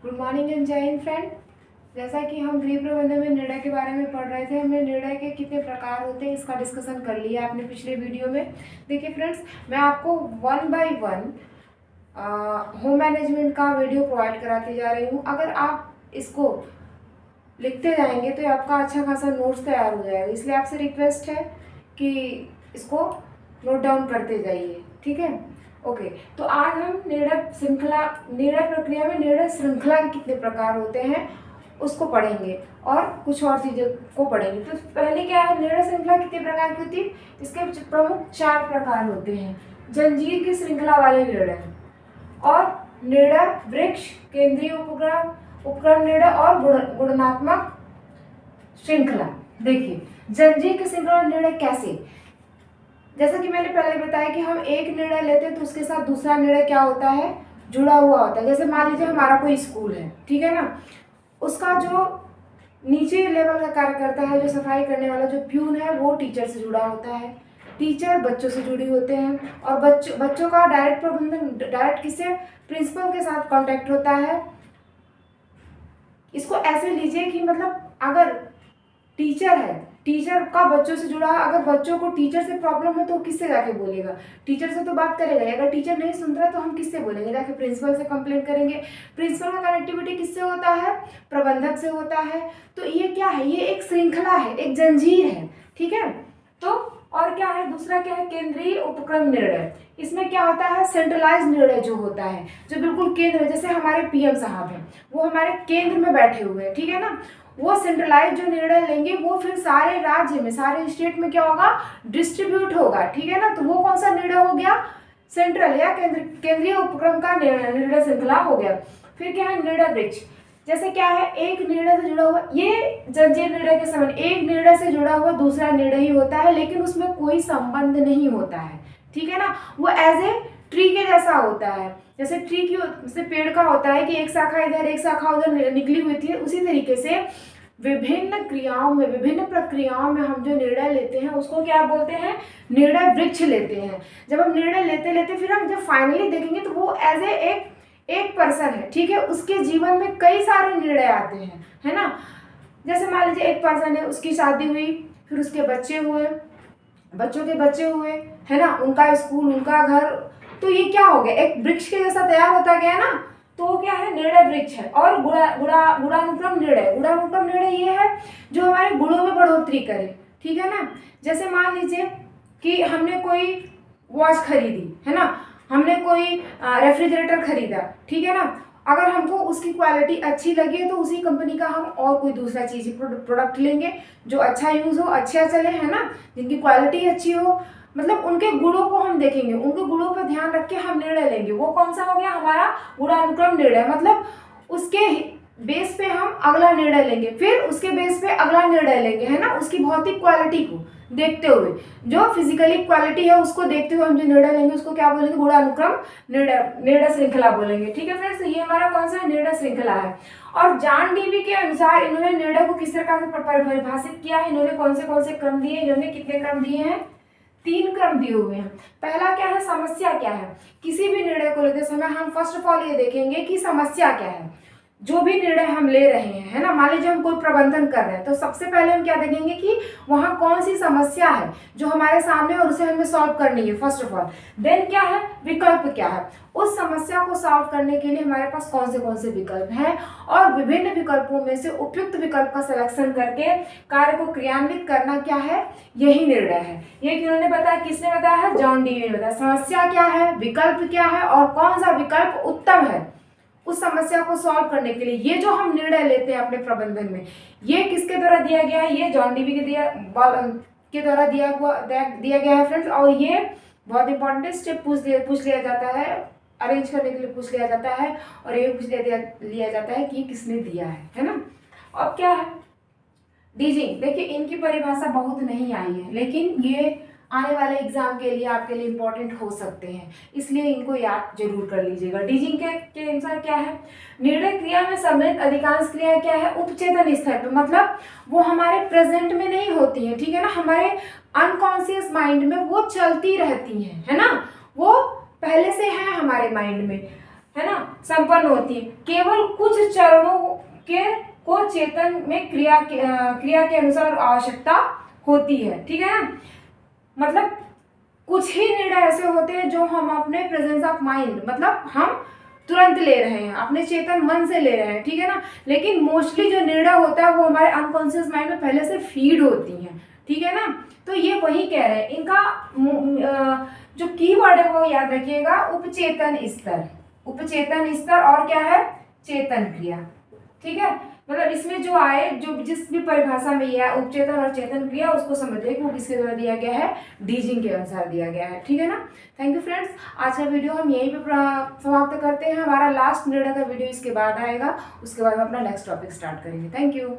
Good morning and जय Hind friend. जैसा कि हम गृह प्रबंधन में निर्णय के बारे में पढ़ रहे थे, हमने निर्णय के कितने प्रकार होते हैं इसका डिस्कशन कर लिया आपने पिछले वीडियो में। देखिए फ्रेंड्स, मैं आपको one by one home management का वीडियो प्रोवाइड कराती जा रही हूँ। अगर आप इसको लिखते जाएंगे तो आपका अच्छा खासा नोट्स तैयार हो जाएगा, इसलिए आपसे रिक्वेस्ट है कि इसको नोट डाउन करते जाइए, ठीक है। ओके, तो आज हम निर्णय प्रक्रिया में निर्णय श्रृंखला के कितने प्रकार होते हैं उसको पढ़ेंगे और कुछ और चीज़ों को पढ़ेंगे। तो पहले क्या है, निर्णय श्रृंखला कितने प्रकार की होती है? इसके प्रमुख 4 प्रकार होते हैं। जंजीर की श्रृंखला वाले निर्णय और निर्णय वृक्ष, केंद्रीय उपक्रम निर्णय और गुणात्मक श्रृंखला। देखिए, जंजीर की श्रृंखला निर्णय कैसे, जैसा कि मैंने पहले बताया कि हम एक निर्णय लेते हैं तो उसके साथ दूसरा निर्णय क्या होता है, जुड़ा हुआ होता है। जैसे मान लीजिए हमारा कोई स्कूल है, ठीक है ना, उसका जो नीचे लेवल का कार्य करता है, जो सफाई करने वाला जो प्यून है, वो टीचर से जुड़ा होता है, टीचर बच्चों से जुड़ी होते हैं और बच्चों का डायरेक्ट प्रबंधन डायरेक्ट किससे, प्रिंसिपल के साथ कांटेक्ट होता है। इसको ऐसे लीजिए कि मतलब अगर टीचर है, टीचर का बच्चों से जुड़ा, अगर बच्चों को टीचर से प्रॉब्लम है तो किससे जाके बोलेगा, टीचर से तो बात करेगा। अगर टीचर नहीं सुन रहा है तो हम किससे बोलेंगे, जाके प्रिंसिपल से कंप्लेन करेंगे। प्रिंसिपल का कनेक्टिविटी किससे होता है, प्रबंधक से होता है। तो ये क्या है, ये एक श्रृंखला है, एक जंजीर है, ठीक है। तो और क्या है, दूसरा क्या है, केंद्रीय उपक्रम निर्णय। इसमें क्या होता है, सेंट्रलाइज निर्णय जो होता है, जो बिल्कुल केंद्र, जैसे हमारे पीएम साहब हैं, वो हमारे केंद्र में बैठे हुए हैं, ठीक है ना। वो सेंट्रलाइज जो निर्णय लेंगे वो फिर सारे राज्य में, सारे स्टेट में क्या होगा, डिस्ट्रीब्यूट होगा, ठीक है ना। तो वो कौन सा निर्णय हो गया, सेंट्रल या केंद्रीय उपक्रम का निर्णय श्रृंखला हो गया। फिर क्या है, निर्णय वृक्ष। जैसे क्या है, एक निर्णय से जुड़ा हुआ, ये जंजीर निर्णय के समान एक निर्णय से जुड़ा हुआ दूसरा निर्णय ही होता है, लेकिन उसमें कोई संबंध नहीं होता है, ठीक है ना। वो एज ए ट्री के जैसा होता है, जैसे ट्री की, जैसे पेड़ का होता है कि एक शाखा इधर एक शाखा उधर निकली हुई थी, उसी तरीके से विभिन्न क्रियाओं में, विभिन्न प्रक्रियाओं में हम जो निर्णय लेते हैं उसको क्या बोलते हैं, निर्णय वृक्ष लेते हैं। जब हम निर्णय लेते लेते फिर हम जब फाइनली देखेंगे तो वो एज ए एक पर्सन है, ठीक है, उसके जीवन में कई सारे निर्णय आते हैं, है ना। जैसे मान लीजिए एक पर्सन है, उसकी शादी हुई, फिर उसके बच्चे हुए, बच्चों के बच्चे हुए, है ना, उनका स्कूल, उनका घर, तो ये क्या हो गया, एक वृक्ष के जैसा तैयार होता गया ना। तो वो क्या है, निर्णय वृक्ष है। और गुणानुक्रम निर्णय, गुणानुक्रम निर्णय ये है जो हमारे गुणों में बढ़ोतरी करे, ठीक है ना। जैसे मान लीजिए कि हमने कोई वॉच खरीदी, है ना, हमने कोई रेफ्रिजरेटर खरीदा, ठीक है ना। अगर हमको उसकी क्वालिटी अच्छी लगे तो उसी कंपनी का हम और कोई दूसरा चीज़ प्रोडक्ट लेंगे जो अच्छा यूज़ हो, अच्छा चले, है ना, जिनकी क्वालिटी अच्छी हो। मतलब उनके गुणों को हम देखेंगे, उनके गुणों पर ध्यान रख के हम निर्णय लेंगे। वो कौन सा हो गया, हमारा गुणानुक्रम निर्णय। मतलब उसके बेस पे हम अगला निर्णय लेंगे, फिर उसके बेस पे अगला निर्णय लेंगे, है ना। उसकी भौतिक क्वालिटी को देखते हुए, जो फिजिकली क्वालिटी है उसको देखते हुए हम जो निर्णय लेंगे उसको क्या बोलेंगे, गुणानुक्रम निर्णय श्रृंखला बोलेंगे, ठीक है फ्रेंड्स। ये हमारा कौन सा निर्णय श्रृंखला है। और जॉन डीवी के अनुसार इन्होंने निर्णय को किस प्रकार से परिभाषित किया है, इन्होंने कौन से क्रम दिए, इन्होंने कितने क्रम दिए हैं, 3 क्रम दिए हुए हैं। पहला क्या है, समस्या क्या है। किसी भी निर्णय को लेते समय हम फर्स्ट ऑफ ऑल ये देखेंगे कि समस्या क्या है, जो भी निर्णय हम ले रहे हैं, है ना। मान लीजिए हम कोई प्रबंधन कर रहे हैं तो सबसे पहले हम क्या देखेंगे कि वहाँ कौन सी समस्या है जो हमारे सामने और उसे हमें सॉल्व करनी है फर्स्ट ऑफ ऑल। देन क्या है, विकल्प क्या है, उस समस्या को सॉल्व करने के लिए हमारे पास कौन से विकल्प हैं, और विभिन्न विकल्पों में से उपयुक्त विकल्प का सिलेक्शन करके कार्य को क्रियान्वित करना क्या है, यही निर्णय है। ये किन्होंने बताया, किसने बताया है, जॉन डीवी ने बताया। समस्या क्या है, विकल्प क्या है और कौन सा विकल्प उत्तम है उस समस्या को सॉल्व करने के लिए। ये जो हम निर्णय लेते हैं अपने प्रबंधन में, ये किसके द्वारा दिया गया है, ये जॉन डीवी के द्वारा दिया गया है फ्रेंड्स। और ये बहुत इंपॉर्टेंट स्टेप पूछ लिया जाता है, अरेंज करने के लिए पूछ लिया जाता है, और ये पूछ लिया जाता है कि किसने दिया है ना। अब क्या है, डीजिंग। देखिए इनकी परिभाषा बहुत नहीं आई है, लेकिन ये आने वाले एग्जाम के लिए आपके लिए इम्पोर्टेंट हो सकते हैं, इसलिए इनको याद जरूर कर लीजिएगा। डीजिंग के अनुसार क्या है, निर्णय क्रिया में सम्मिलित अधिकांश क्रिया क्या है, उपचेतन स्तर पर, मतलब वो हमारे प्रेजेंट में नहीं होती है, ठीक है ना, हमारे अनकॉन्शियस माइंड में वो चलती रहती हैं, है ना, वो पहले से है हमारे माइंड में। है ना, संपन्न होती है। केवल कुछ चरणों के को चेतन में क्रिया के अनुसार आवश्यकता होती है, ठीक है ना। मतलब कुछ ही निर्णय ऐसे होते हैं जो हम अपने प्रेजेंस ऑफ माइंड, मतलब हम तुरंत ले रहे हैं, अपने चेतन मन से ले रहे हैं, ठीक है ना। लेकिन मोस्टली जो निर्णय होता है वो हमारे अनकॉन्शियस माइंड में पहले से फीड होती हैं, ठीक है ना। तो ये वही कह रहे हैं, इनका जो कीवर्ड है वो याद रखिएगा, उपचेतन स्तर। उपचेतन स्तर और क्या है, चेतन क्रिया, ठीक है। मतलब इसमें जो आए, जो जिस भी परिभाषा में ये है उपचेतन और चेतन क्रिया, उसको समझिए कि वो किसके द्वारा दिया गया है, डीजिंग के अनुसार दिया गया है, ठीक है ना। थैंक यू फ्रेंड्स, आज का वीडियो हम यहीं पे समाप्त करते हैं। हमारा लास्ट निर्णय का वीडियो इसके बाद आएगा, उसके बाद हम अपना नेक्स्ट टॉपिक स्टार्ट करेंगे। Thank you.